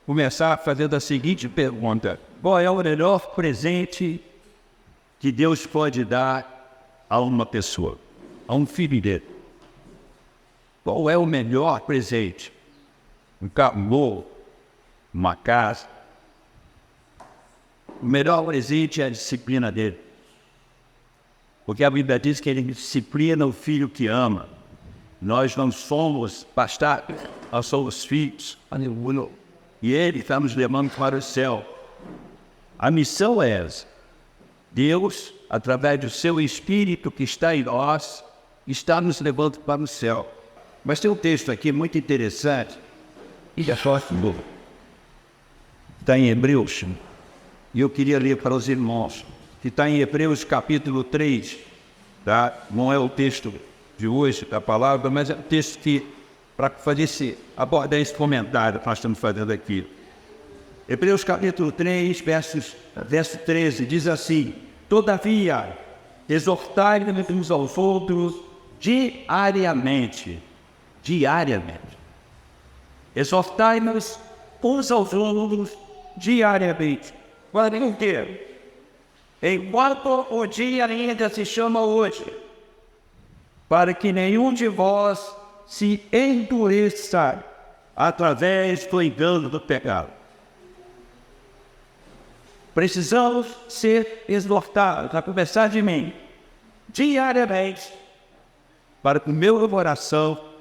começar fazendo a seguinte pergunta: qual é o melhor presente que Deus pode dar a uma pessoa, a um filho dele? Qual é o melhor presente? Um carro novo, uma casa. O melhor presente é a disciplina dele. Porque a Bíblia diz que ele disciplina o filho que ama. Nós não somos bastardos, nós somos filhos. E ele está nos levando para o céu. A missão é essa. Deus, através do seu Espírito que está em nós, está nos levando para o céu. Mas tem um texto aqui muito interessante. Está em Hebreus. E eu queria ler para os irmãos. Que está em Hebreus capítulo 3. Tá? Não é o texto de hoje da palavra, mas é o texto que, para fazer abordar esse comentário que nós estamos fazendo aqui. Hebreus capítulo 3, verso 13, diz assim: todavia, exortai-vos uns aos outros diariamente. Exortai-nos uns aos outros diariamente. Para o quê? Enquanto o dia ainda se chama hoje, para que nenhum de vós se endureça através do engano do pecado. Precisamos ser exortados, a começar de mim, diariamente, para que o meu coração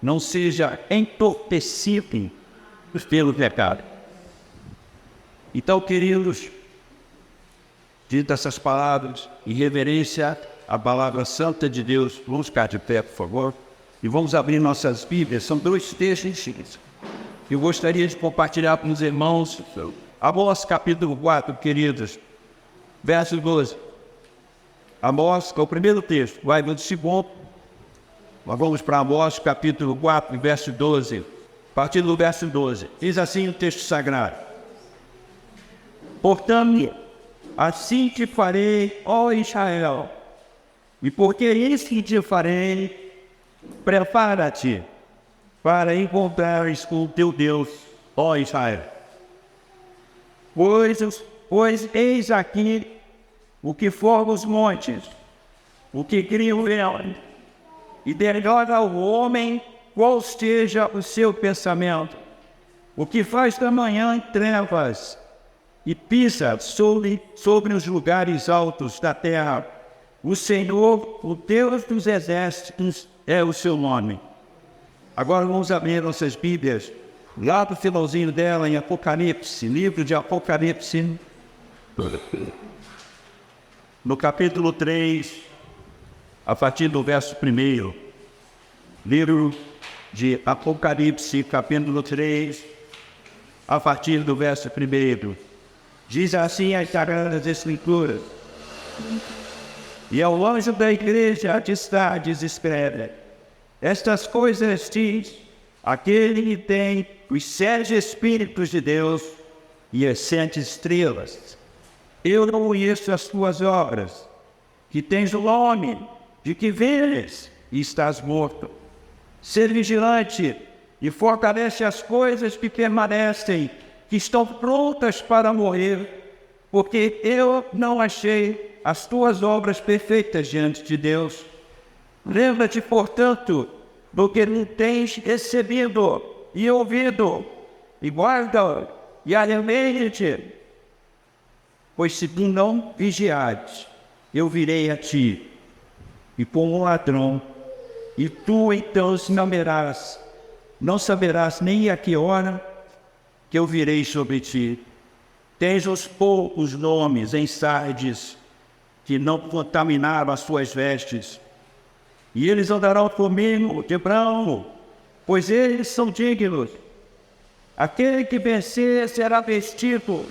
não seja entorpecido pelo pecado. Então, queridos, dito essas palavras, em reverência à palavra santa de Deus, vamos ficar de pé, por favor, e vamos abrir nossas Bíblias. São dois textos que eu gostaria de compartilhar com os irmãos. Amós capítulo 4, queridos, verso 12. Amós é o primeiro texto, vai no segundo. Nós vamos para Amós capítulo 4, verso 12. A partir do verso 12, diz assim o texto sagrado: portanto, assim te farei, ó Israel, e porque isso te farei, prepara-te para encontrares com o teu Deus, ó Israel. Pois eis aqui o que forma os montes, o que cria o vento, e declara ao homem qual esteja o seu pensamento, o que faz da manhã trevas, e pisa sobre os lugares altos da terra. O Senhor, o Deus dos exércitos, é o seu nome. Agora vamos abrir nossas Bíblias, lá do finalzinho dela, em Apocalipse, livro de Apocalipse, no capítulo 3, a partir do verso 1. Livro de Apocalipse, capítulo 3, a partir do verso 1. Diz assim as Sagradas Escrituras: e ao anjo da igreja de Sardes escreve: estas coisas diz aquele que tem os 7 Espíritos de Deus e as 7 estrelas. Eu não conheço as tuas obras, que tens o nome de que vives e estás morto. Ser vigilante e fortalece as coisas que permanecem, que estão prontas para morrer, porque eu não achei as tuas obras perfeitas diante de Deus. Lembra-te, portanto, do que não tens recebido e ouvido, e guarda e alimenta-te, pois se tu não vigiares, eu virei a ti, e como um ladrão, e tu então não saberás nem a que hora que eu virei sobre ti. Tens os poucos nomes em Sardes, que não contaminaram as suas vestes, e eles andarão comigo de branco, pois eles são dignos. Aquele que vencer será vestido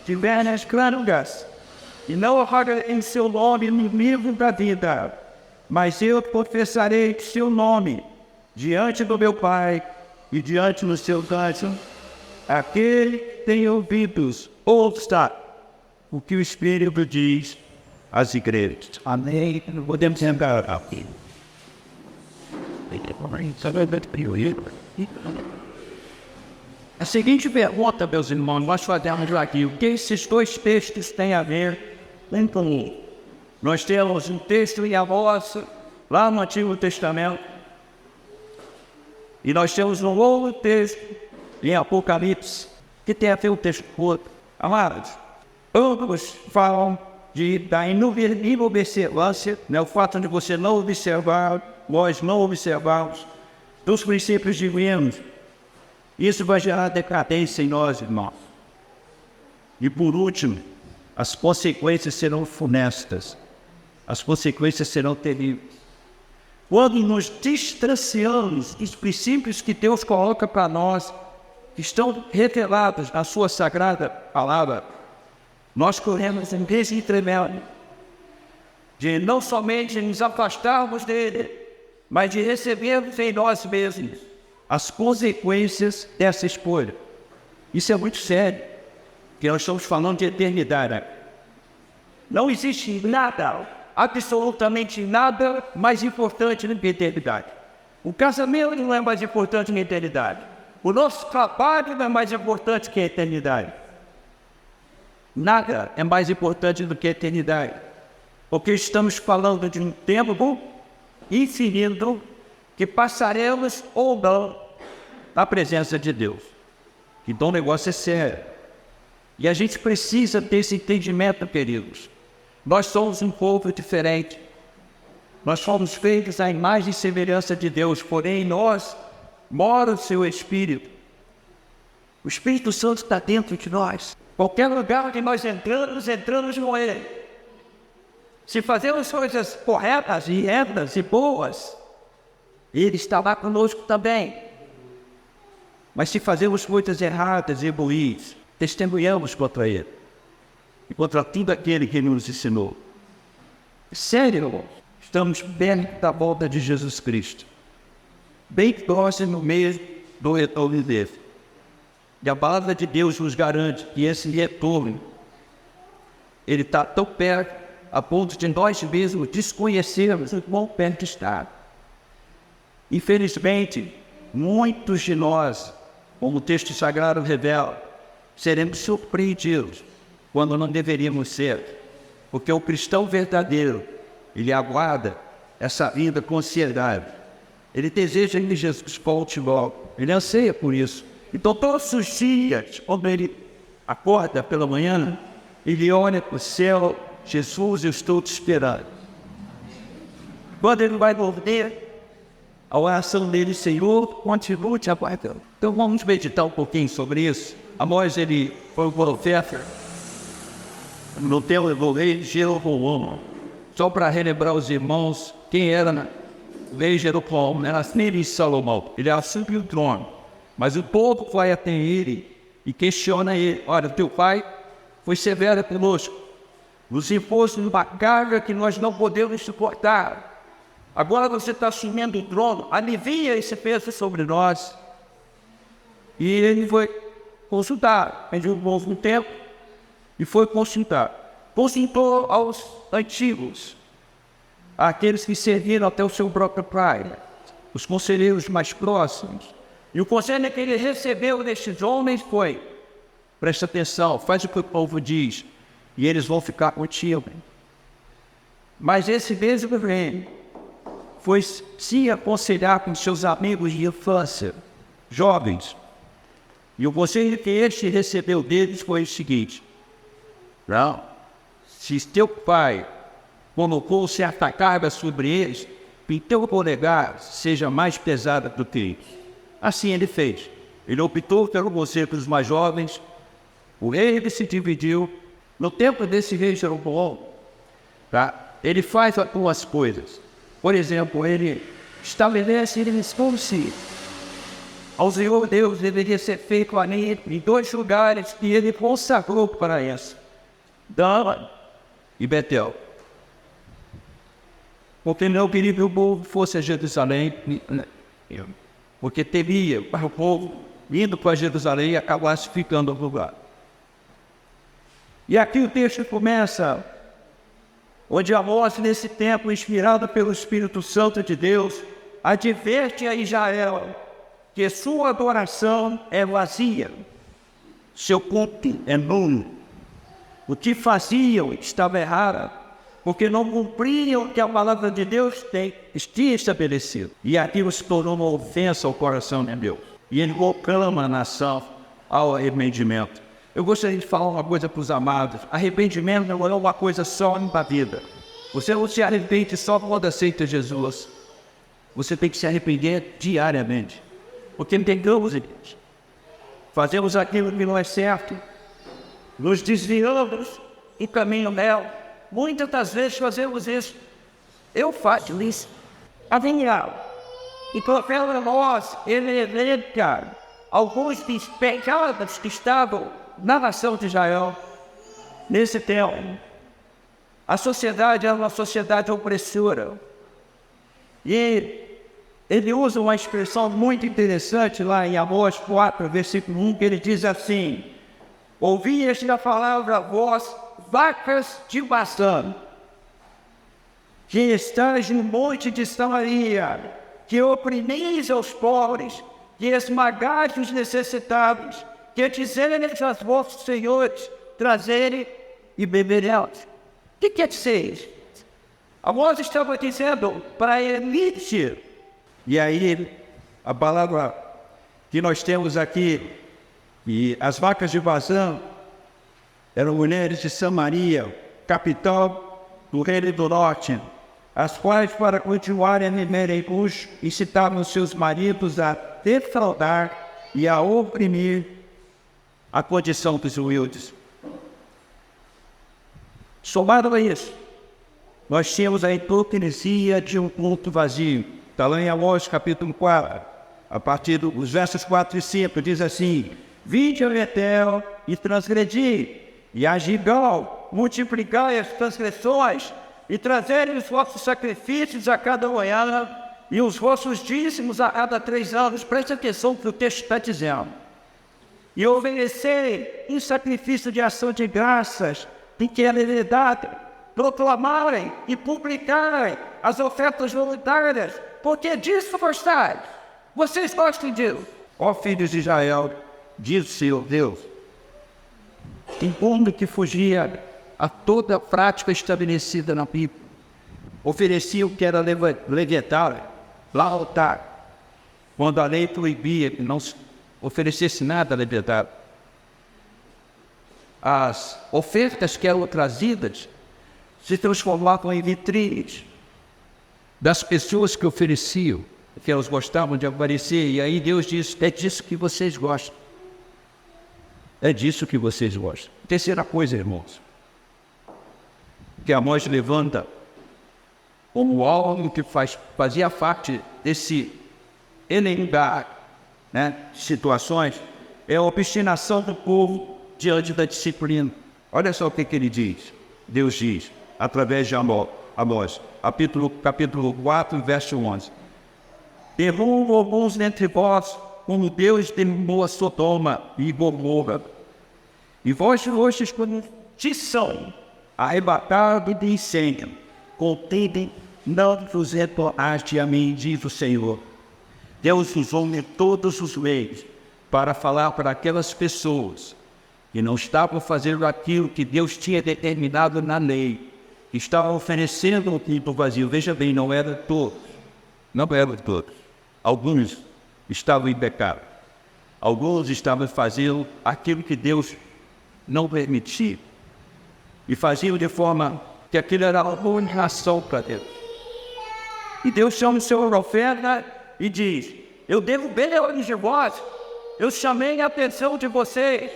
de velhas crânicas, e não apagarei seu nome no livro da vida, mas eu confessarei seu nome diante do meu Pai e diante dos seus anjos. Aquele que tem ouvidos, ouça o que o Espírito diz às igrejas. Amém. Podemos sentar aqui. A seguinte pergunta, meus irmãos, nós fazemos aqui: o que esses dois textos têm a ver em comum? Nós temos um texto em Amós, lá no Antigo Testamento, e nós temos um outro texto em Apocalipse, que tem a ver o texto com o outro. Amados, ambos falam da inobservância, né? O fato de você não observar, nós não observarmos, dos princípios divinos. Isso vai gerar decadência em nós, irmãos. E por último, as consequências serão funestas. As consequências serão terríveis. Quando nos distanciamos dos princípios que Deus coloca para nós, que estão revelados na sua sagrada palavra, nós corremos em risco tremendo de não somente nos afastarmos dele, mas de recebermos em nós mesmos as consequências dessa escolha. Isso é muito sério, porque nós estamos falando de eternidade. Não existe nada, absolutamente nada mais importante do que a eternidade. O casamento não é mais importante que a eternidade. O nosso trabalho não é mais importante que a eternidade. Nada é mais importante do que a eternidade. Porque estamos falando de um tempo infinito que passaremos ou não na presença de Deus. Então o negócio é sério. E a gente precisa ter esse entendimento, queridos. Nós somos um povo diferente. Nós fomos feitos à imagem e semelhança de Deus, porém em nós mora o seu Espírito. O Espírito Santo está dentro de nós. Qualquer lugar onde nós entramos com Ele. Se fazemos coisas corretas e retas e boas, Ele está lá conosco também. Mas se fazemos coisas erradas e ruins, testemunhamos contra Ele e contra tudo aquele que nos ensinou. Sério, irmão, estamos perto da volta de Jesus Cristo, bem próximo mesmo do retorno dele. E a palavra de Deus nos garante que esse retorno, ele está tão perto, a ponto de nós mesmos desconhecermos o quão perto está. Infelizmente, muitos de nós, como o texto sagrado revela, seremos surpreendidos quando não deveríamos ser. Porque o cristão verdadeiro, ele aguarda essa vida com ansiedade. Ele deseja que Jesus volte logo. Ele anseia por isso. Então, todos os dias, quando ele acorda pela manhã, ele olha para o céu: Jesus, eu estou te esperando. Quando ele vai dormir, a oração dele: Senhor, continue te aguardando. Então vamos meditar um pouquinho sobre isso. Amós, ele foi um profeta no tempo do rei Jeroboão. Só para relembrar os irmãos quem era o rei Jeroboão, era filho de Salomão. Ele assumiu o trono, mas o povo vai até ele e questiona ele: olha, teu pai foi severo conosco, nos impôs uma carga que nós não podemos suportar. Agora você está assumindo o trono, alivia esse peso sobre nós. E ele foi consultar, pediu um tempo e foi consultar. Consultou aos antigos, àqueles que serviram até o seu próprio pai, os conselheiros mais próximos. E o conselho que ele recebeu destes homens foi: presta atenção, faz o que o povo diz, e eles vão ficar contigo. Mas esse mesmo rei foi se aconselhar com seus amigos de infância, jovens. E o conselho que este recebeu deles foi o seguinte: não, se teu pai colocou certa carga sobre eles, que teu polegar seja mais pesada do que eles. Assim ele fez. Ele optou pelo conselho dos mais jovens. O rei ele se dividiu. No tempo desse rei Jeroboão, ele faz algumas coisas. Por exemplo, ele estabelece eles como se ao Senhor Deus deveria ser feito ali em 2 lugares que ele consagrou para isso: Dan e Betel. Porque não queria que o povo fosse a Jerusalém, porque temia para o povo indo para Jerusalém e acabasse ficando no lugar. E aqui o texto começa, onde Amós, nesse tempo, inspirado pelo Espírito Santo de Deus, adverte a Israel que sua adoração é vazia, seu culto é nulo. O que faziam estava errado, porque não cumpriam o que a palavra de Deus tinha estabelecido. E aquilo se tornou uma ofensa ao coração de Deus. E ele proclama a nação ao arrependimento. Eu gostaria de falar uma coisa para os amados. Arrependimento não é uma coisa só na vida. Você não se arrepende só quando aceita Jesus. Você tem que se arrepender diariamente. Porque entendemos, gente, fazemos aquilo que não é certo, nos desviamos e caminho nela. Muitas das vezes fazemos isso. Eu faço isso. Avinhal. E pela nós, ele elenca alguns dos pecados que estavam na nação de Israel nesse tempo. A sociedade era uma sociedade opressora. E ele usa uma expressão muito interessante lá em Amós 4, versículo 1, que ele diz assim: ouvi esta palavra, vós, vacas de Bazã, que estáis no monte de Samaria, que oprimis aos pobres, que esmagais os necessitados, que dizeres aos vossos senhores, trazerem e beberemos. O que quer dizer isso? Amós estava dizendo para a elite. E aí, a palavra que nós temos aqui, e as vacas de Bazã eram mulheres de Samaria, capital do reino do norte, as quais, para continuarem a viver em luxo, incitavam seus maridos a defraudar e a oprimir a condição dos humildes. Somado a isso, nós tínhamos a hipocrisia de um culto vazio. Está lá em Amós capítulo 4, a partir dos versos 4 e 5, diz assim: vinde ao Betel e transgredi, e a Gilgal multiplicai as transgressões, e trazerem os vossos sacrifícios a cada manhã, e os vossos dízimos a cada 3 anos. Preste atenção que o texto está dizendo. E oferecerem em sacrifício de ação de graças, em que é verdade, proclamarem e publicarem as ofertas voluntárias, porque disso gostais. Vocês gostam disso? Ó filhos de Israel, diz o Senhor Deus, em mundo que fugia a toda prática estabelecida na Bíblia, oferecia o que era levitar, lá ao altar, quando a lei proibia que não se oferecesse nada a levitar. As ofertas que eram trazidas se transformavam em vitrines das pessoas que ofereciam, que elas gostavam de aparecer. E aí Deus diz: é disso que vocês gostam. É disso que vocês gostam. Terceira coisa, irmãos, que Amós levanta como algo que fazia parte desse elencar, situações, é a obstinação do povo diante da disciplina. Olha só o que ele diz. Deus diz, através de Amós, capítulo 4, verso 11. Derrubam alguns dentre vós, como Deus derrubou a Sodoma e Gomorra. E vós fostes como tição, arrebatado de incêndio. Contendem, não vos retornaste a mim, diz o Senhor. Deus usou em todos os meios para falar para aquelas pessoas que não estavam fazendo aquilo que Deus tinha determinado na lei, que estavam oferecendo um culto vazio. Veja bem, não era todos. Não eram todos. Alguns estavam em pecado. Alguns estavam fazendo aquilo que Deus não permitia. E faziam de forma que aquilo era uma honração para Deus. E Deus chama o seu profeta e diz: eu derrubei a olhos de vós, eu chamei a atenção de vocês,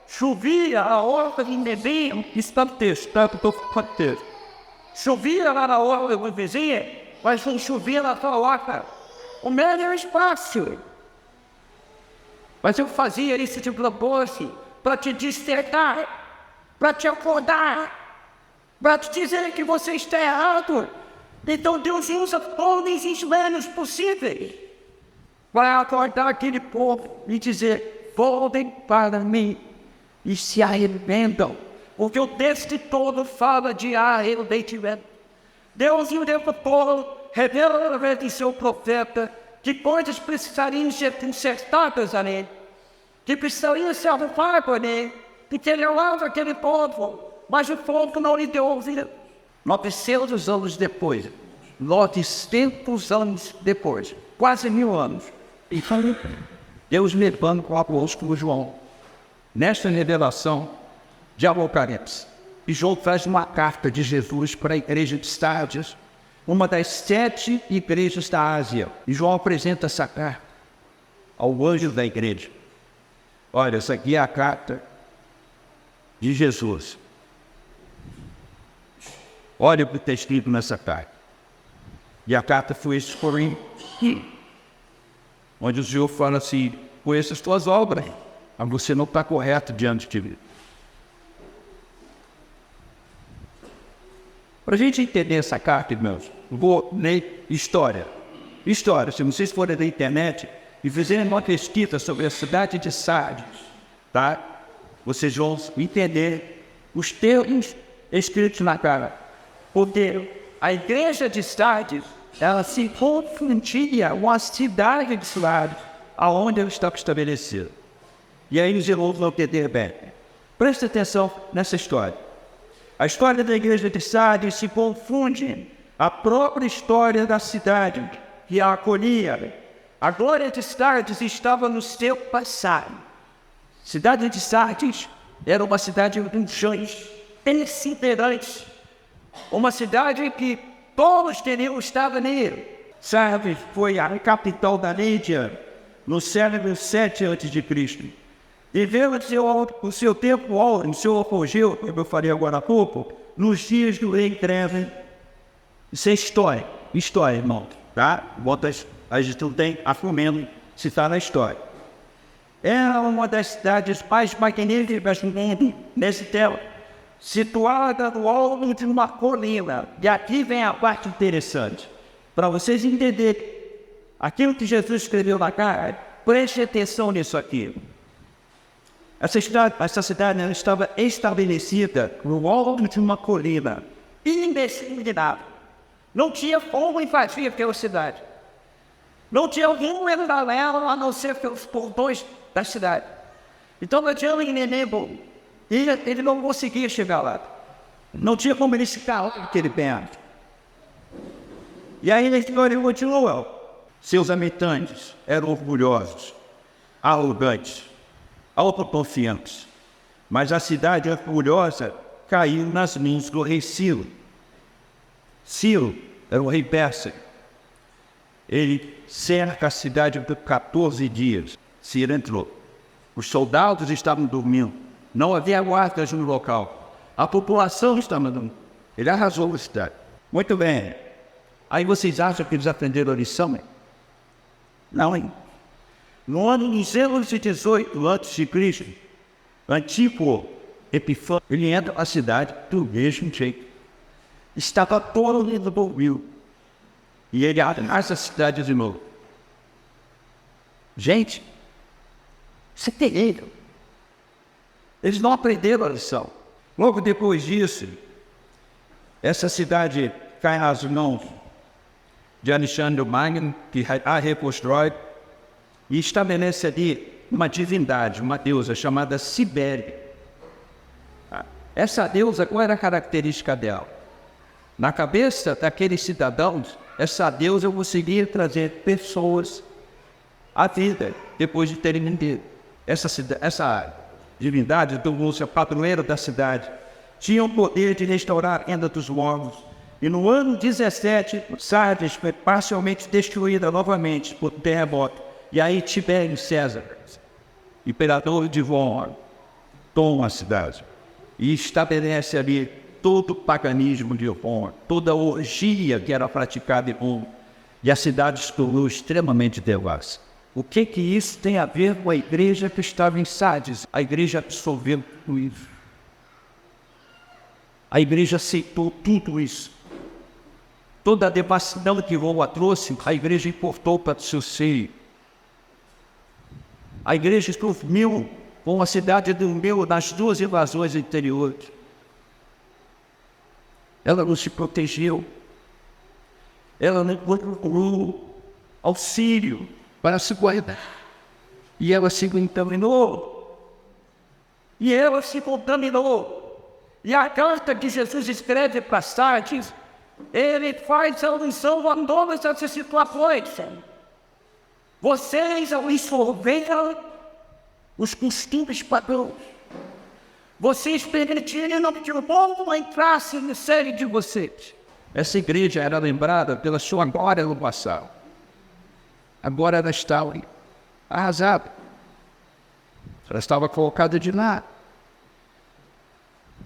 chovia a horta de vizinho, está no texto, tá? Estou falando texto. Chovia lá na horta do vizinho, mas não chovia na sua horta. O meu era espaço. Mas eu fazia isso de propósito, para te despertar, para te acordar, para te dizer que você está errado. Então Deus usa todos os meios possíveis para acordar aquele povo e dizer: voltem para mim e se arrependam. Porque o texto todo fala de arrependimento. Deus o tempo todo revela através de seu profeta que coisas precisariam ser consertadas ali, que precisariam ser arrumadas ali, porque ele amava aquele povo, mas o povo não lhe deu ouvido. 900 anos depois, 900 anos depois, quase 1000 anos, e Deus levando com o apóstolo João, nesta revelação de Apocalipse. E João traz uma carta de Jesus para a igreja de Sardes, uma das 7 igrejas da Ásia. E João apresenta essa carta ao anjo da igreja. Olha, essa aqui é a carta de Jesus. Olha o que está escrito nessa carta. E a carta foi esse Corinto, onde o Senhor fala assim: conheça as tuas obras, mas você não está correto diante de mim. Para a gente entender essa carta, irmãos, vou ler história. História, se vocês forem na internet e fizerem uma pesquisa sobre a cidade de Sardes, tá? Vocês vão entender os termos escritos na carta. Porque a igreja de Sardes, ela se confundia com a cidade de Sardes, aonde ela estava estabelecida. E aí os irmãos vão entender bem. Preste atenção nessa história. A história da igreja de Sardes se confunde a própria história da cidade que a acolhia. A glória de Sardes estava no seu passado. A cidade de Sardes era uma cidade pujante, perseverante, uma cidade que todos queriam estar nele. Sardes foi a capital da Lídia no século 7 a.C. Viveu o seu tempo, o seu apogeu, como eu falei agora há pouco, nos dias do rei Trevor. Isso é história, irmão, tá? A gente não tem argumento se está na história. Era uma das cidades mais magníficas do mundo nesse tempo, situada no alto de uma colina. E aqui vem a parte interessante. Para vocês entenderem aquilo que Jesus escreveu na carta, preste atenção nisso aqui. Essa cidade estava estabelecida no alto de uma colina, indiscriminada. Não tinha como invadir aquela cidade. Não tinha algum entrar nela a não ser pelos portões da cidade. Então não tinha um inimigo e ele não conseguia chegar lá. Não tinha como ele ficar lá naquele pé. E aí a história continua. Seus habitantes eram orgulhosos, arrogantes, autoconfiantes, mas a cidade orgulhosa caiu nas mãos do rei Ciro. Ciro era o rei persa. Ele cerca a cidade por 14 dias. Ciro entrou. Os soldados estavam dormindo. Não havia guardas no local. A população estava dormindo. Ele arrasou a cidade. Muito bem. Aí vocês acham que eles aprenderam a lição, hein? Não, hein? No ano 218 a.C., Antíoco Epifânio, ele entra na cidade do mesmo jeito. Estava todo envolvido. E ele arrasa a cidade de novo. Gente, isso é terrível. Eles não aprenderam a lição. Logo depois disso, essa cidade cai nas mãos de Alexandre o Magno, que a reconstrói, e estabelece ali uma divindade, uma deusa chamada Cibele. Essa deusa, qual era a característica dela? Na cabeça daqueles cidadãos, essa deusa conseguia trazer pessoas à vida depois de terem vivido. Essa divindade, tornou-se a padroeira da cidade, tinha o poder de restaurar a renda dos mortos. E no ano 17, Sardes foi parcialmente destruída novamente por terremoto. E aí Tibério César, imperador de Roma, toma a cidade e estabelece ali todo o paganismo de Roma, toda a orgia que era praticada em Roma, e a cidade se tornou extremamente devassa. O que isso tem a ver com a igreja que estava em Sardes? A igreja absorveu tudo isso. A igreja aceitou tudo isso. Toda a devassidão que Roma trouxe, a igreja importou para o seu seio. A igreja dormiu com a cidade dormiu nas 2 invasões anteriores. Ela não se protegeu. Ela não procurou auxílio para se guardar. E ela se contaminou. E a carta que Jesus escreve para Sardes, ele faz alusão a todas essas situações. Vocês absorveram os costumes padrões. Vocês permitiram que o mundo entrasse no sério de vocês. Essa igreja era lembrada pela sua glória no passado. Agora ela estava arrasada. Ela estava colocada de lado.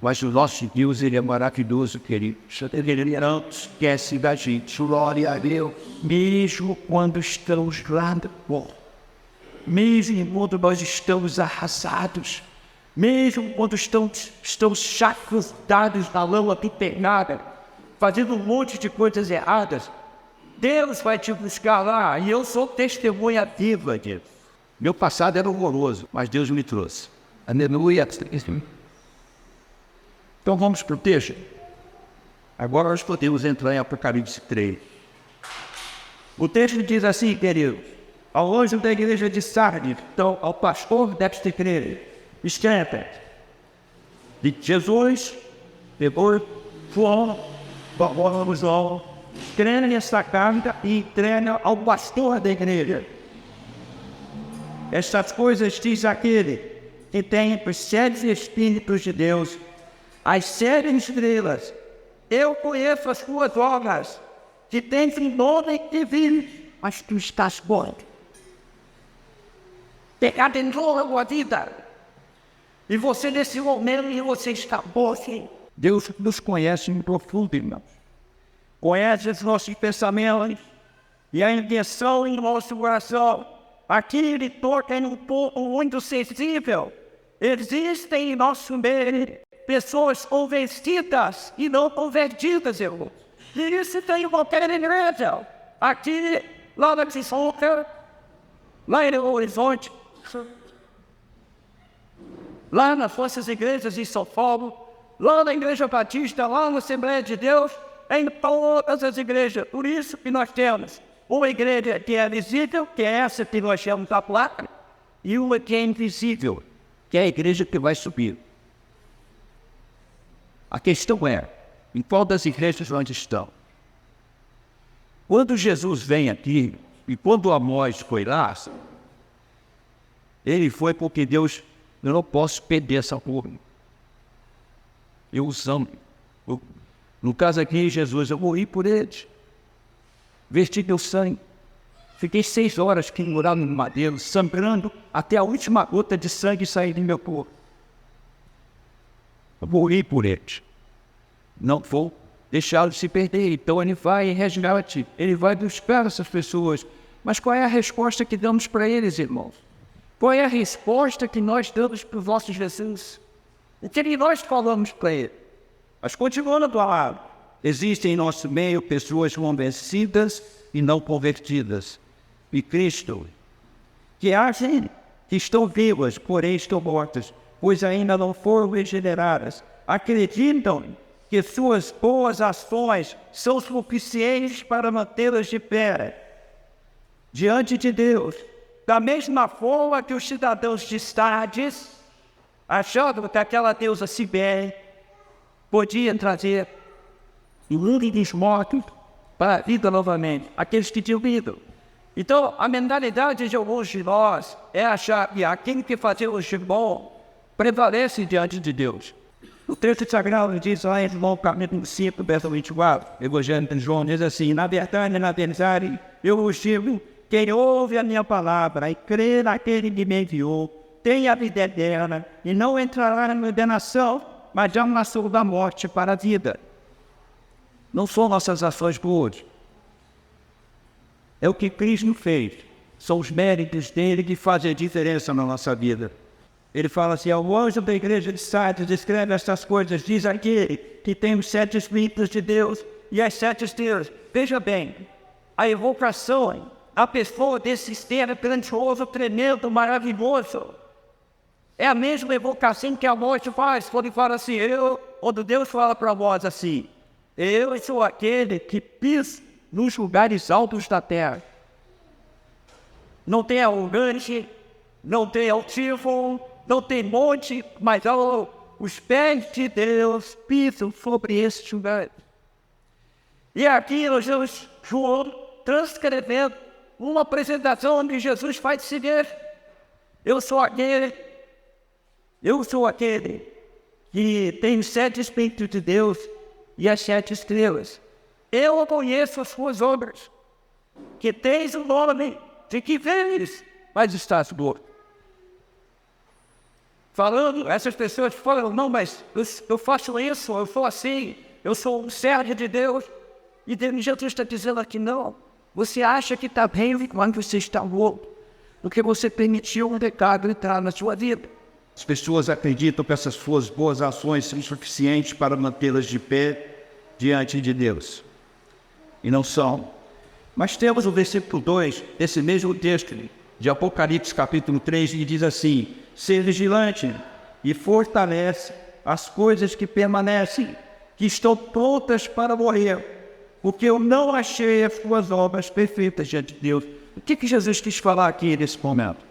Mas o nosso Deus, ele é maravilhoso, querido. Ele não esquece da gente. Glória a Deus. Mesmo quando estamos lá no pó. Mesmo quando nós estamos arrasados. Mesmo quando estamos chacoalhados na lama piternada, fazendo um monte de coisas erradas, Deus vai te buscar lá. E eu sou testemunha viva disso. Meu passado era horroroso, mas Deus me trouxe. Aleluia. Então vamos para o texto. Agora nós podemos entrar em Apocalipse 3. O texto diz assim, queridos: ao anjo da igreja de Sardes, então ao pastor deve-se crer. Escreve: de Jesus, depois João, escreve nessa carta e entrega ao pastor da igreja. Estas coisas diz aquele que tem os 7 Espíritos de Deus, as 7 estrelas. Eu conheço as tuas obras, que tens um nome e vives, mas tu estás morto. Pecado entrou na tua vida. E você, nesse momento, você está morto. Deus nos conhece em profundo, irmãos. Conhece os nossos pensamentos e a intenção em nosso coração. Aqui ele toca em um ponto muito sensível. Existem em nosso meio pessoas convertidas e não convertidas, irmãos. E isso tem qualquer igreja. Aqui, lá na Tijuca, lá no Horizonte, lá nas nossas igrejas em São Paulo, lá na Igreja Batista, lá na Assembleia de Deus, em todas as igrejas. Por isso que nós temos uma igreja que é visível, que é essa que nós chamamos da placa, e uma que é invisível, que é a igreja que vai subir. A questão é, em qual das igrejas nós estamos? Quando Jesus vem aqui, e quando Amós foi lá, ele foi porque Deus, eu não posso perder essa porra. Eu os amo. No caso aqui, Jesus, eu morri por eles. Vesti meu sangue. Fiquei 6 horas pendurado no madeiro, sangrando até a última gota de sangue sair do meu corpo. Eu morri por eles. Não vou deixá-los se perder. Então ele vai em resgate. Ele vai buscar essas pessoas. Mas qual é a resposta que damos para eles, irmãos? Qual é a resposta que nós damos para os nossos Jesus? O que nós falamos para eles? Mas continuando a palavra, existem em nosso meio pessoas convencidas e não convertidas. E Cristo, que acham que estão vivas, porém estão mortas, pois ainda não foram regeneradas. Acreditam que suas boas ações são suficientes para mantê-las de pé diante de Deus. Da mesma forma que os cidadãos de Sardes achavam que aquela deusa Cibele podia trazer o mundo dos mortos para a vida novamente, aqueles que tinham ido. Então, a mentalidade de alguns de nós é achar que aquele que fazemos de bom prevalece diante de Deus. O texto sagrado diz lá em João capítulo 5, verso 24, Evangelho de João, diz assim: na verdade, eu vos digo, quem ouve a minha palavra e crê naquele que me enviou, tem a vida eterna e não entrará na condenação, mas já passou da morte para a vida. Não são nossas ações boas. É o que Cristo fez. São os méritos dele que fazem a diferença na nossa vida. Ele fala assim: ao anjo da igreja de Sardes escreve estas coisas, diz aquele que tem os 7 Espíritos de Deus e as 7 estrelas. Veja bem, a evocação, a pessoa desse ser grandioso, tremendo, maravilhoso, é a mesma evocação que a morte faz, quando ele fala assim, quando Deus fala para nós assim, eu sou aquele que pisa nos lugares altos da terra. não tem arrogante, não tem altivo, não tem monte, mas os pés de Deus pisam sobre este lugar. E aqui nós vemos João transcrevendo uma apresentação onde Jesus faz o seguinte: eu sou aquele que tem os 7 Espíritos de Deus e as 7 estrelas. Eu conheço as suas obras, que tens o nome de que vives, mas estás morto. Falando, essas pessoas falam, não, mas eu faço isso, eu sou assim, eu sou um servo de Deus. E Jesus está dizendo aqui, não, você acha que está bem quando você está morto, porque você permitiu um pecado entrar na sua vida. As pessoas acreditam que essas suas boas ações são suficientes para mantê-las de pé diante de Deus. E não são. Mas temos o versículo 2, desse mesmo texto, de Apocalipse capítulo 3, que diz assim: ser vigilante e fortalece as coisas que permanecem, que estão prontas para morrer, porque eu não achei as suas obras perfeitas diante de Deus. O que Jesus quis falar aqui nesse momento?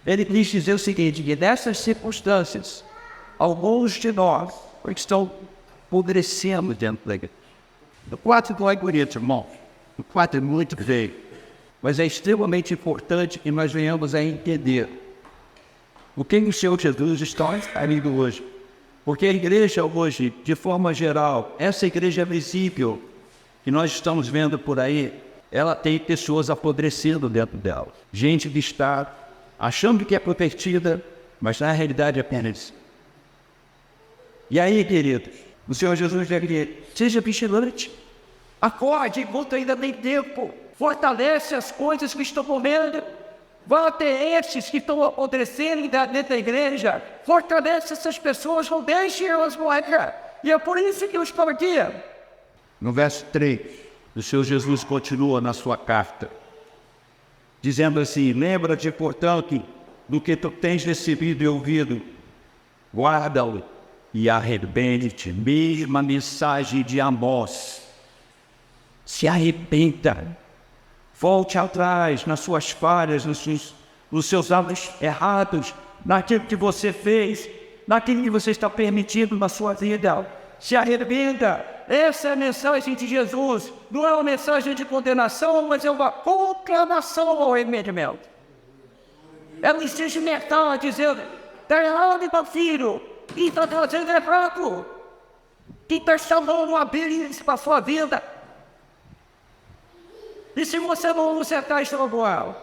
Ele quis dizer o seguinte, que nessas circunstâncias, alguns de nós estão apodrecendo dentro da igreja. O quadro não é bonito, irmão. O quadro é muito feio. Mas é extremamente importante que nós venhamos a entender o que o Senhor Jesus está fazendo hoje. Porque a igreja hoje, de forma geral, essa igreja visível que nós estamos vendo por aí, ela tem pessoas apodrecendo dentro dela. Gente que está achando que é protegida, mas na realidade é apenas. E aí, queridos, o Senhor Jesus vai dizer, seja vigilante, acorde enquanto ainda tem tempo, fortalece as coisas que estão morrendo, vá até estes que estão apodrecendo dentro da igreja, fortalece essas pessoas, não deixe elas morrer. E é por isso que eu estou aqui. No verso 3, o Senhor Jesus continua na sua carta, dizendo assim, lembra-te, portanto, do que tu tens recebido e ouvido, guarda-o e arrepende-te. Mesma mensagem de Amós. Se arrependa, volte atrás nas suas falhas, nos seus atos errados, naquilo que você fez, naquilo que você está permitindo na sua vida. Se arrependa. Essa é a mensagem de Jesus. Não é uma mensagem de condenação, mas é uma proclamação ao arrependimento. É um sentimento dizendo, está errado, meu filho. Quem está trazendo é fraco. Quem está chamando uma beleza para a sua vida. E se você não acertar isso agora,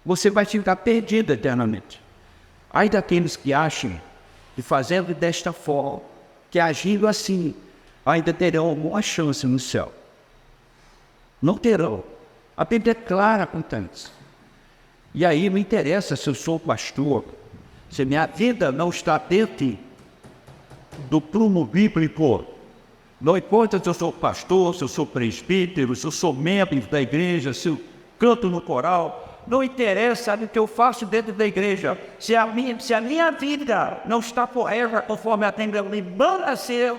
você vai ficar perdido eternamente. Ai daqueles que acham que fazendo desta forma, que agindo assim, ainda terão alguma chance no céu. Não terão. A Bíblia é clara quanto a isso. E aí não interessa se eu sou pastor, se minha vida não está dentro do prumo bíblico. Não importa se eu sou pastor, se eu sou presbítero, se eu sou membro da igreja, se eu canto no coral. Não interessa o que eu faço dentro da igreja. Se a minha vida não está correta conforme a Bíblia me manda ser,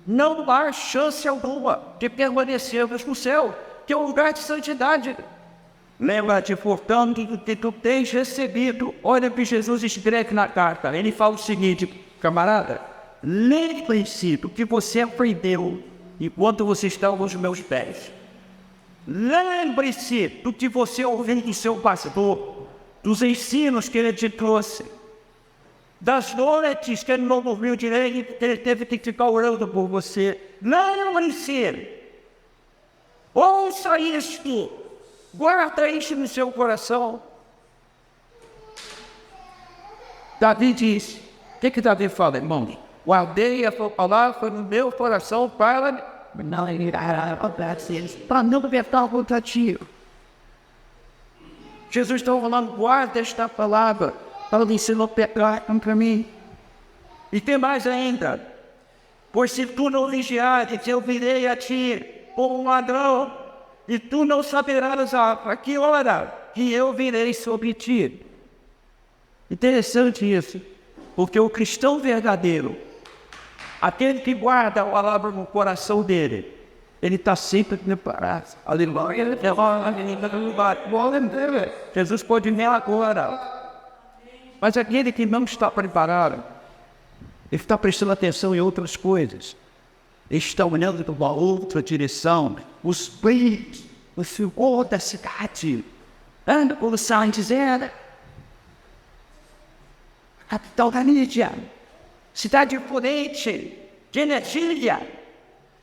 não há chance alguma de permanecermos no céu, que é um lugar de santidade. Lembra-te, portanto, do que tu tens recebido. Olha o que Jesus escreve na carta. Ele fala o seguinte, camarada, lembre-se do que você aprendeu enquanto você estava aos meus pés. Lembre-se do que você ouviu do seu pastor, dos ensinos que ele te trouxe, das noites que ele não dormiu direito, que ele teve que ficar orando por você. Lembre-se, ouça isto, guarda isso no seu coração. Davi diz, o que Davi fala, irmão? Guardei a tua palavra no meu coração para não libertar contra ti. Jesus está falando, guarda esta palavra para você não pecar contra mim. E tem mais ainda, pois se tu não vigiares, eu virei a ti como um ladrão, e tu não saberás a que hora que eu virei sobre ti. Interessante isso, porque o cristão verdadeiro, aquele que guarda a palavra no coração dele, Ele está sempre preparado. Aleluia. Jesus pode vir agora. Mas aquele que não está preparado, ele está prestando atenção em outras coisas. Ele está olhando para uma outra direção. Os bens, o senhor da cidade, anda por Santos era a capital da mídia, cidade imponente, de energia.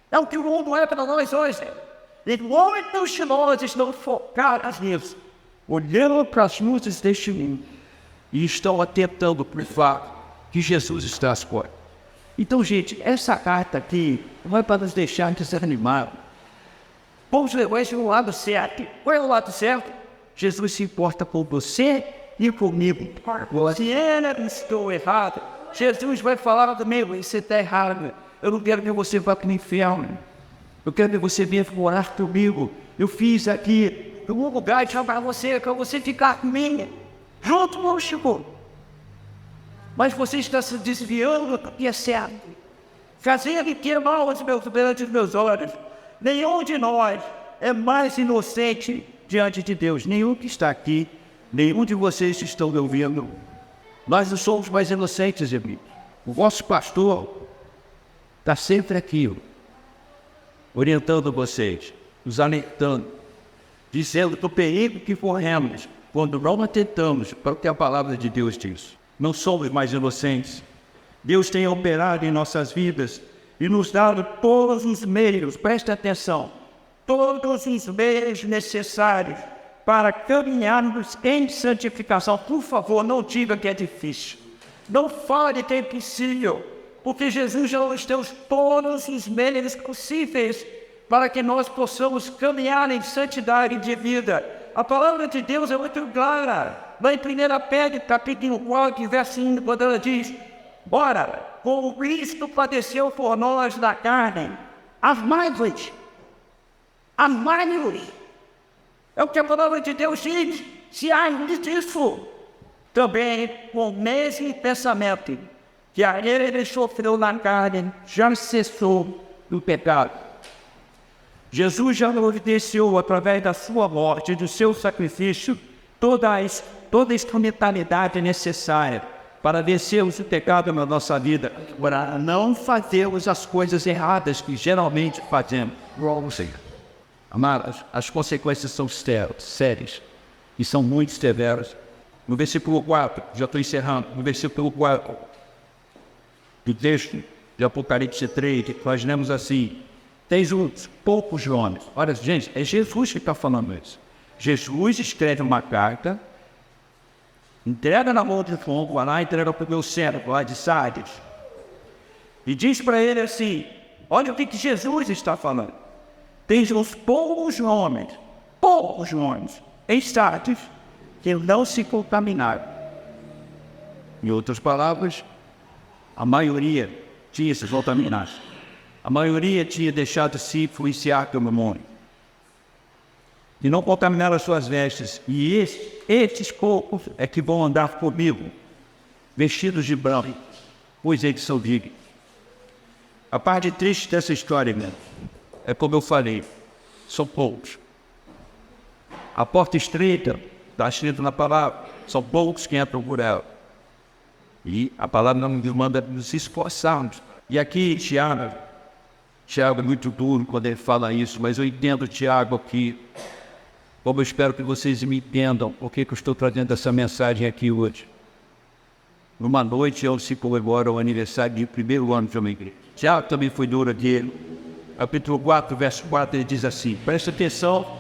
É o que o mundo é para nós hoje. E muitos de nós estão focados nisso, olhando para as luzes deste mundo e estão atentando para o fato que Jesus está às portas. Então, gente, essa carta aqui não é para nos deixar desanimados. Vamos levar isso no lado certo. Qual é o lado certo? Jesus se importa com você e comigo. Se eu estou errado, Jesus vai falar comigo, você está errado. Eu não quero que você vá para o inferno. Eu quero que você venha morar comigo. Eu fiz aqui um lugar para você ficar comigo. Junto comigo. Mas você está se desviando do que é certo. Fazendo que é mal perante os meus olhos. Nenhum de nós é mais inocente diante de Deus. Nenhum que está aqui, nenhum de vocês que estão me ouvindo. Nós não somos mais inocentes, amigos. O vosso pastor está sempre aqui, orientando vocês, nos alertando, dizendo do perigo que corremos quando não atentamos para o que a palavra de Deus diz. Não somos mais inocentes. Deus tem operado em nossas vidas e nos dado todos os meios, presta atenção, todos os meios necessários para caminharmos em santificação. Por favor, não diga que é difícil. Não fale que é impossível, porque Jesus já nos deu todos os meios possíveis para que nós possamos caminhar em santidade de vida. A palavra de Deus é muito clara. Lá em 1 Pedro, capítulo 4, verso 1, quando ela diz: ora, como Cristo padeceu por nós na carne, amai-vos. Amai-vos. É o que a palavra de Deus diz. Se há disso, também com o mesmo pensamento que a ele sofreu na carne, já cessou do pecado. Jesus já providenciou, através da sua morte e do seu sacrifício, toda a instrumentalidade necessária para vencermos o pecado na nossa vida, para não fazermos as coisas erradas que geralmente fazemos. Amados, as consequências são sérias e são muito severas. No versículo 4, já estou encerrando, no versículo 4 do texto de Apocalipse 3, nós lemos assim: tens uns poucos homens. Olha, gente, é Jesus que está falando isso. Jesus escreve uma carta, entrega na mão de João, vai lá, entrega para o meu servo lá de Sardes, e diz para ele assim: olha o que Jesus está falando. Tens uns poucos homens em Sardes que não se contaminaram. Em outras palavras, a maioria tinha se contaminado. A maioria tinha deixado de se influenciar pelo mundo. E não contaminaram as suas vestes. E estes poucos é que vão andar comigo, vestidos de branco, pois eles são dignos. A parte triste dessa história, né, é como eu falei, são poucos. A porta estreita, está escrito na palavra, são poucos que entram por ela. E a palavra não nos manda nos esforçarmos. E aqui Tiago é muito duro quando ele fala isso, mas eu entendo Tiago aqui, como eu espero que vocês me entendam, porque eu estou trazendo essa mensagem aqui hoje. Numa noite onde se comemora o aniversário de primeiro ano de uma igreja. Tiago também foi duro aqui. Capítulo 4, verso 4, ele diz assim, presta atenção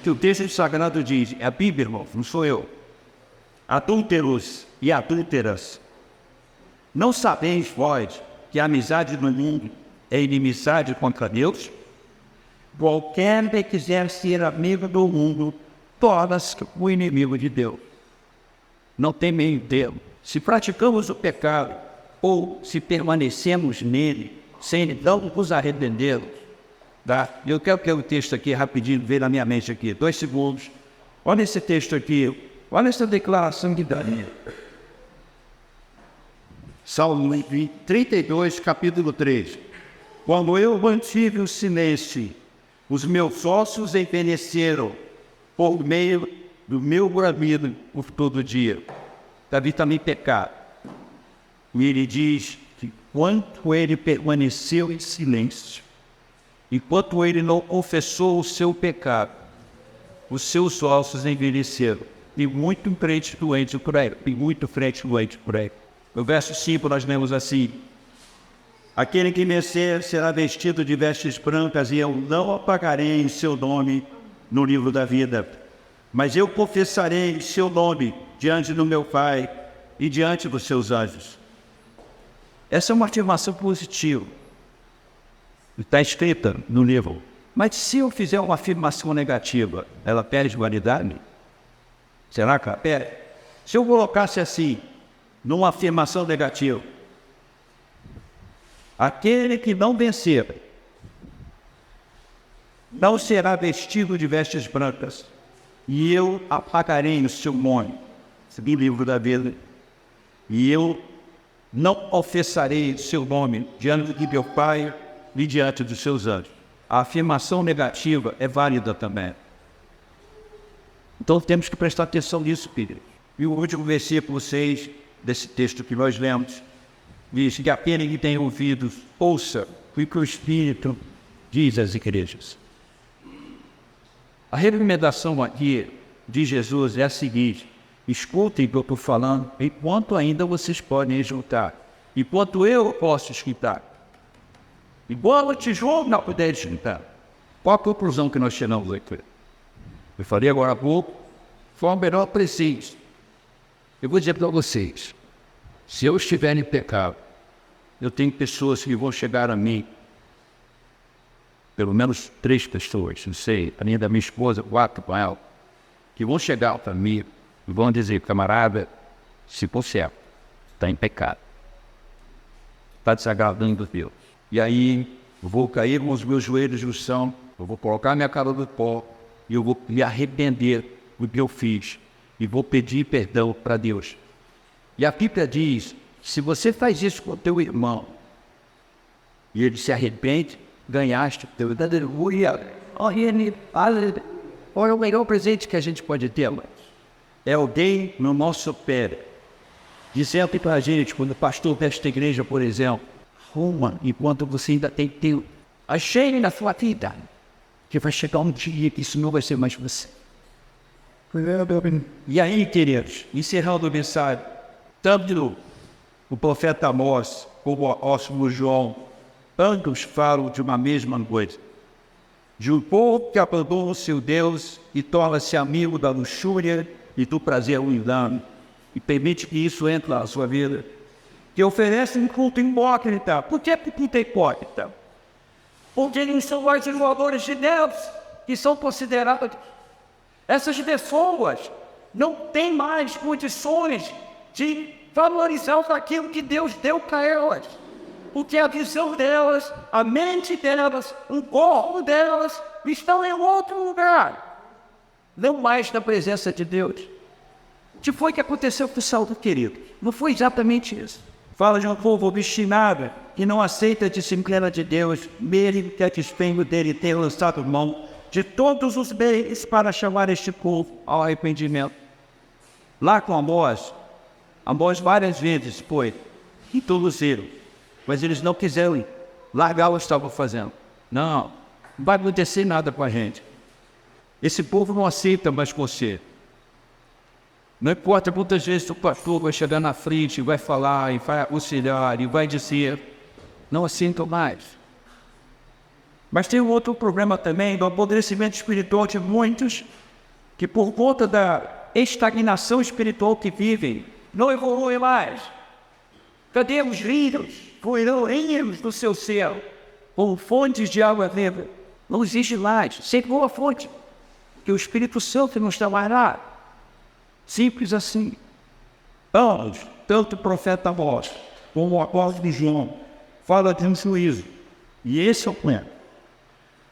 que o texto sagrado diz, é a Bíblia, irmão, não sou eu. Adúlteros e adúlteras, não sabeis vós que a amizade no mundo é inimizade contra Deus? Qualquer que quiser ser amigo do mundo, torna-se o inimigo de Deus. Não tem meio termo. Se praticamos o pecado, ou se permanecemos nele, sem não nos arrependermos, tá? Eu quero que o texto aqui, rapidinho, veja na minha mente aqui, 2 segundos. Olha esse texto aqui, olha essa declaração de Daniel. Salmo 32, capítulo 3. Quando eu mantive o silêncio Os meus ossos envelheceram por meio do meu bramido por todo dia. Davi também pecado. E ele diz que enquanto ele permaneceu em silêncio, enquanto ele não confessou o seu pecado, os seus ossos envelheceram. E muito crente doente por aí. E muito crente doente por aí. No verso 5 nós lemos assim: aquele que vencer será vestido de vestes brancas, e eu não apagarei o seu nome no livro da vida, mas eu confessarei o seu nome diante do meu Pai e diante dos seus anjos. Essa é uma afirmação positiva. Está escrita no livro. Mas se eu fizer uma afirmação negativa, ela perde validade? Será que ela perde? Se eu colocasse assim, numa afirmação negativa: aquele que não vencer não será vestido de vestes brancas, e eu apagarei o seu nome do livro da vida, e eu não confessarei o seu nome diante de meu Pai e diante dos seus anjos. A afirmação negativa é válida também. Então temos que prestar atenção nisso, queridos. E o último versículo 6 desse texto que nós lemos diz que aquele que tem ouvidos, ouça o que o Espírito diz às igrejas. A recomendação aqui de Jesus é a seguinte: escutem o que eu estou falando enquanto ainda vocês podem escutar, enquanto eu posso escutar, enquanto te julgo não puder escutar. Qual a conclusão que nós chegamos aqui? Eu falei agora há pouco, foi o melhor presente. Eu vou dizer para vocês: se eu estiver em pecado, eu tenho pessoas que vão chegar a mim, pelo menos 3 pessoas, não sei, além da minha esposa, 4 com ela, que vão chegar para mim e vão dizer: camarada, se conserta, está em pecado, está desagradando a Deus. E aí eu vou cair com os meus joelhos no chão, eu vou colocar minha cara no pó e eu vou me arrepender do que eu fiz e vou pedir perdão para Deus. E a Bíblia diz: se você faz isso com o teu irmão e ele se arrepende, ganhaste o teu. Olha, o melhor presente que a gente pode ter, mas é alguém no nosso pé dizendo para a gente, quando o pastor desta igreja, por exemplo: arruma enquanto você ainda tem tempo, achei na sua vida que vai chegar um dia que isso não vai ser mais você. E aí, queridos, encerrando o mensagem, tanto o profeta Amós como o apóstolo João, ambos falam de uma mesma coisa: de um povo que abandona o seu Deus e torna-se amigo da luxúria e do prazer mundano, e permite que isso entre na sua vida, que oferece um culto hipócrita. Por que culto é hipócrita? Porque eles são mais os valores de Deus que são considerados. Essas pessoas não têm mais condições de valorizar aquilo que Deus deu para elas, porque a visão delas, a mente delas, o corpo delas estão em outro lugar, não mais na presença de Deus. O que foi que aconteceu com o Saulo, querido? Não foi exatamente isso. Fala de um povo obstinado que não aceita a disciplina de Deus, mesmo que a despeito dele ter lançado mão de todos os bens para chamar este povo ao arrependimento. Lá com Amós várias vezes foi introduziram, mas eles não quiseram largar o que estavam fazendo. Não vai acontecer nada com a gente. Esse povo não aceita mais você. Não importa quantas vezes o pastor vai chegar na frente, vai falar, e vai aconselhar, e vai dizer, não aceitam mais. Mas tem um outro problema também, do apodrecimento espiritual de muitos, que por conta da estagnação espiritual que vivem, não evoluem mais. Cadê os rios? Fluirão do seu céu, como fontes de água viva. Não existe mais, secou a fonte, que o Espírito Santo não está mais lá. Simples assim. Tanto o profeta Amós como o apóstolo João fala de um juízo. E esse é o plano.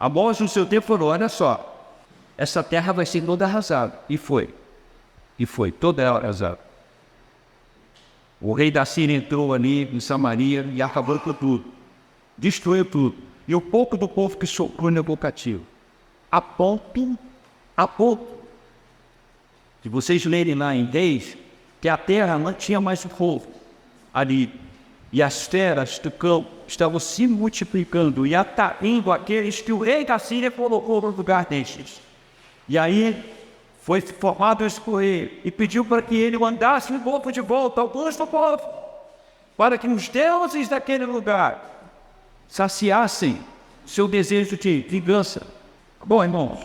Amós no seu tempo falou: olha só, essa terra vai ser toda arrasada. E foi toda ela arrasada. O rei da Síria entrou ali em Samaria e acabou com tudo. Destruiu tudo. E o pouco do povo que sobrou no cativo. a ponto, se vocês lerem lá em Reis, que a terra não tinha mais o povo ali, e as feras do campo estavam se multiplicando e atraindo aqueles que o rei da Síria colocou no lugar destes. E aí foi formado esse rei e pediu para que ele mandasse o povo de volta, alguns do povo, para que os deuses daquele lugar saciassem seu desejo de vingança. Bom, irmãos,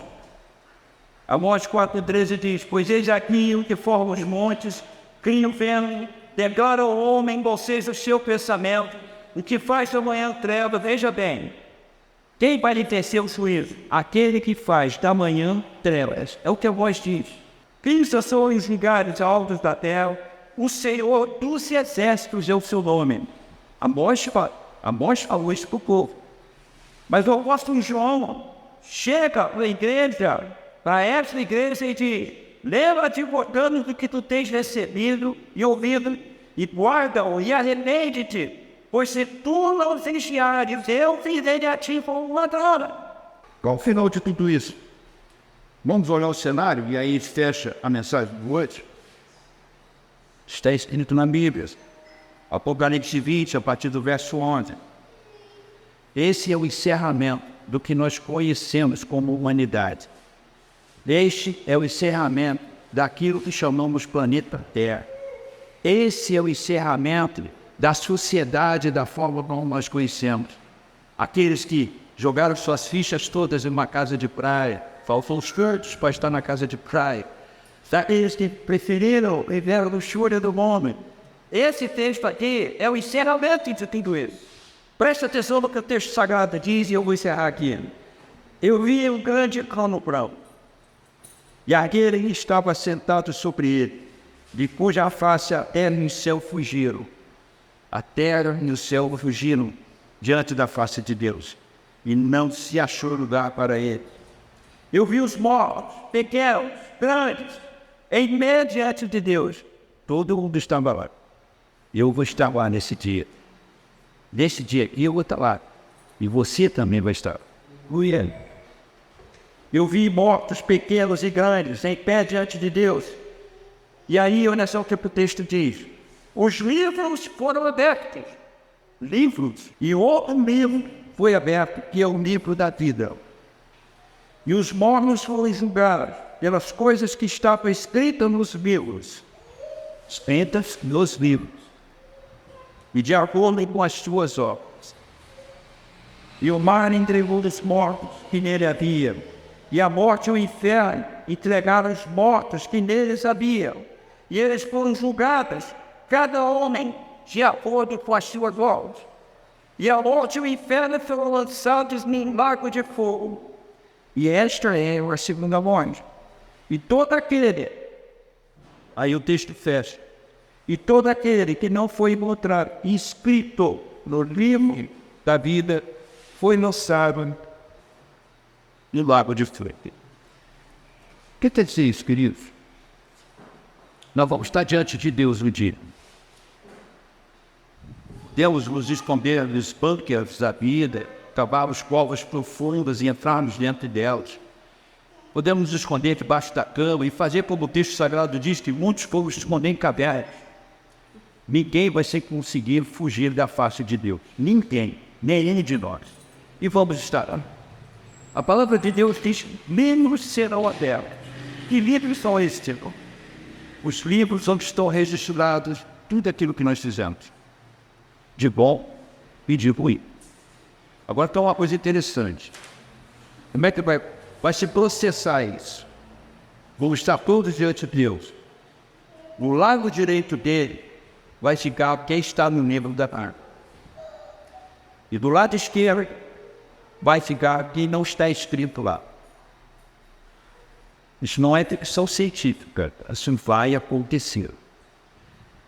Amós 4,13 diz: pois eis aqui o que forma os montes, cria o vento, declara ao homem qual seja o seu pensamento, o que faz da manhã treva. Veja bem, quem vai lhe tecer o juízo? Aquele que faz da manhã trevas. É o que Amós diz. Pensa só os lugares altos da terra, o Senhor dos exércitos é o seu nome. Amós falou isso para o povo. Mas o apóstolo João chega para a igreja, para essa igreja, e diz: lembra-te, portanto, do que tu tens recebido e ouvido, e guarda-o e arrepende-te, pois se tu não vigiares, eu virei a ti como ladrão. Ao final de tudo isso, vamos olhar o cenário e aí fecha a mensagem de hoje. Está escrito na Bíblia, Apocalipse 20, a partir do verso 11. Esse é o encerramento do que nós conhecemos como humanidade. Este é o encerramento daquilo que chamamos planeta Terra. Esse é o encerramento da sociedade da forma como nós conhecemos. Aqueles que jogaram suas fichas todas em uma casa de praia, faltam os cantos para estar na casa de praia. Aqueles que preferiram viver a luxúria do homem. Esse texto aqui é o encerramento de tudo isso. Presta atenção no que o texto sagrado diz, e eu vou encerrar aqui. Eu vi um grande cão branco, e aquele que estava sentado sobre ele, de cuja face a terra e o céu fugiram. A terra e o céu fugiram diante da face de Deus, e não se achou lugar para ele. Eu vi os mortos, pequenos, grandes, em meio diante de Deus. Todo mundo estava lá. Eu vou estar lá nesse dia. Nesse dia aqui eu vou estar lá. E você também vai estar. Eu vi mortos pequenos e grandes em pé diante de Deus. E aí, olha só o que o texto diz. Os livros foram abertos. Livros. E outro livro foi aberto, que é o livro da vida. E os mortos foram julgados pelas coisas que estavam escritas nos livros. Escritas nos livros. E de acordo com as suas obras. E o mar entregou os mortos que nele havia. E a morte e o inferno entregaram os mortos que neles haviam. E eles foram julgados, cada homem, de acordo com as suas obras. E a morte e o inferno foram lançados num lago de fogo. E esta é a segunda morte. E todo aquele, aí o texto fecha, e todo aquele que não foi encontrado inscrito no livro da vida foi lançado no lago de fogo. O que quer dizer isso, queridos? Nós vamos estar diante de Deus um dia. Deus nos esconder nos bunkers da vida, cavarmos covas profundas e entrarmos dentro delas. Podemos nos esconder debaixo da cama e fazer como o texto sagrado diz, que muitos povos se escondem em cavernas. Ninguém vai conseguir fugir da face de Deus. Ninguém, nenhum de nós. E vamos estar lá. A palavra de Deus diz: livros serão abertos. Que livros são esses, Senhor? Os livros onde estão registrados tudo aquilo que nós fizemos, de bom e de ruim. Agora tem uma coisa interessante. Como é que vai se processar isso? Vamos estar todos diante de Deus. No lado direito dele vai ficar quem está no livro da árvore. E do lado esquerdo vai ficar quem não está escrito lá. Isso não é ficção científica. Isso vai acontecer.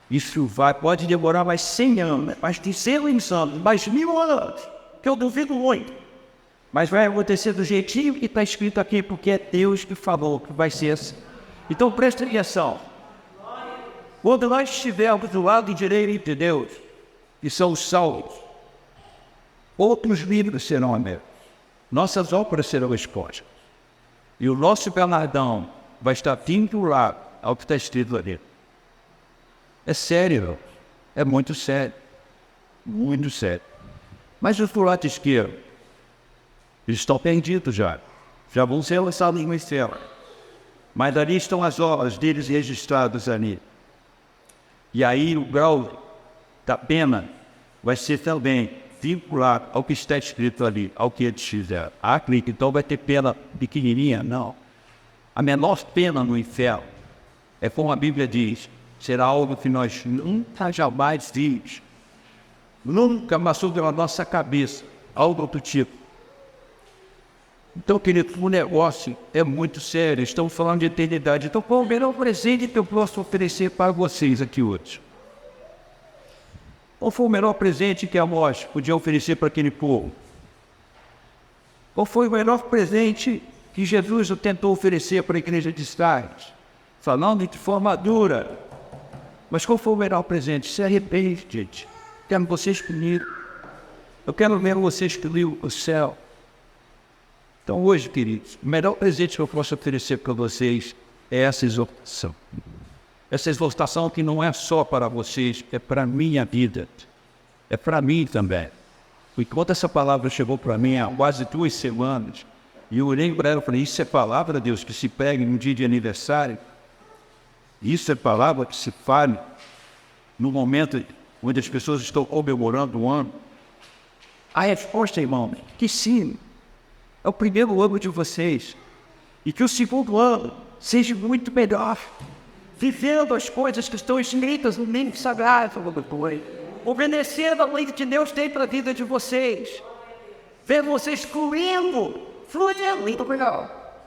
Isso pode demorar mais 100 anos, mais de 100 anos, mais 1000 anos, que eu duvido muito. Mas vai acontecer do jeitinho que está escrito aqui, porque é Deus que falou que vai ser assim. Então presta atenção. Quando nós estivermos do lado direito de Deus, que são os salvos, outros livros serão abertos. Nossas obras serão expostas. E o nosso galardão vai estar vinculado ao que está escrito ali. É sério, é muito sério. Muito sério. Mas os do lado esquerdo, eles estão perdidos já. Já vão ser lançados no inferno. Mas ali estão as obras deles registradas ali. E aí o grau da pena vai ser também vinculado ao que está escrito ali, ao que eles fizeram. Ah, clique, então vai ter pena pequenininha? Não. A menor pena no inferno é como a Bíblia diz, será algo que nós nunca jamais vimos. Nunca passou pela nossa cabeça, algo do tipo. Então, querido, o negócio é muito sério, estamos falando de eternidade. Então, qual o melhor presente que eu posso oferecer para vocês aqui hoje? Qual foi o melhor presente que a Amós podia oferecer para aquele povo? Qual foi o melhor presente que Jesus tentou oferecer para a igreja de Sardes? Falando de forma dura. Mas qual foi o melhor presente? Se arrepende, gente. Quero vocês comigo. Eu quero mesmo vocês que liam o céu. Então hoje, queridos, o melhor presente que eu posso oferecer para vocês é essa exortação. Essa exortação que não é só para vocês, é para a minha vida. É para mim também. Enquanto essa palavra chegou para mim há quase 2 semanas, e eu olhei para ela e falei, isso é palavra, Deus, que se pregue num dia de aniversário? Isso é palavra que se fale no momento onde as pessoas estão comemorando o ano? A resposta, irmão, que sim. É o primeiro ano de vocês. E que o segundo ano seja muito melhor. Vivendo as coisas que estão escritas no livro sagrado. Obedecendo a lei que Deus tem para a vida de vocês. Ver vocês fluindo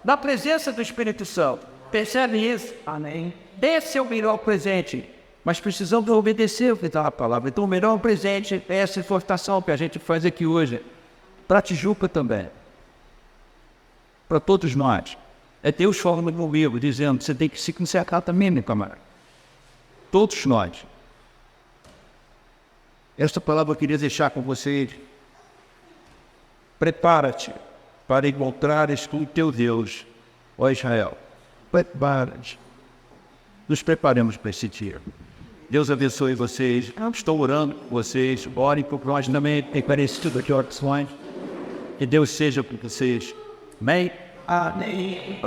na presença do Espírito Santo. Percebe isso? Amém. Esse é o melhor presente. Mas precisamos obedecer o que está na palavra. Então o melhor presente é essa exortação que a gente faz aqui hoje. Para a Tijuca também. Para todos nós. É Deus falando comigo, dizendo, você tem que se consertar também, meu camarada. Todos nós. Esta palavra eu queria deixar com vocês. Prepara-te para encontrares com o teu Deus, ó Israel. Prepara-te. Nos preparemos para esse dia. Deus abençoe vocês. Estou orando por vocês. Orem por nós também. Tem parecido aqui orações. Que Deus seja com vocês. Amém? Amém.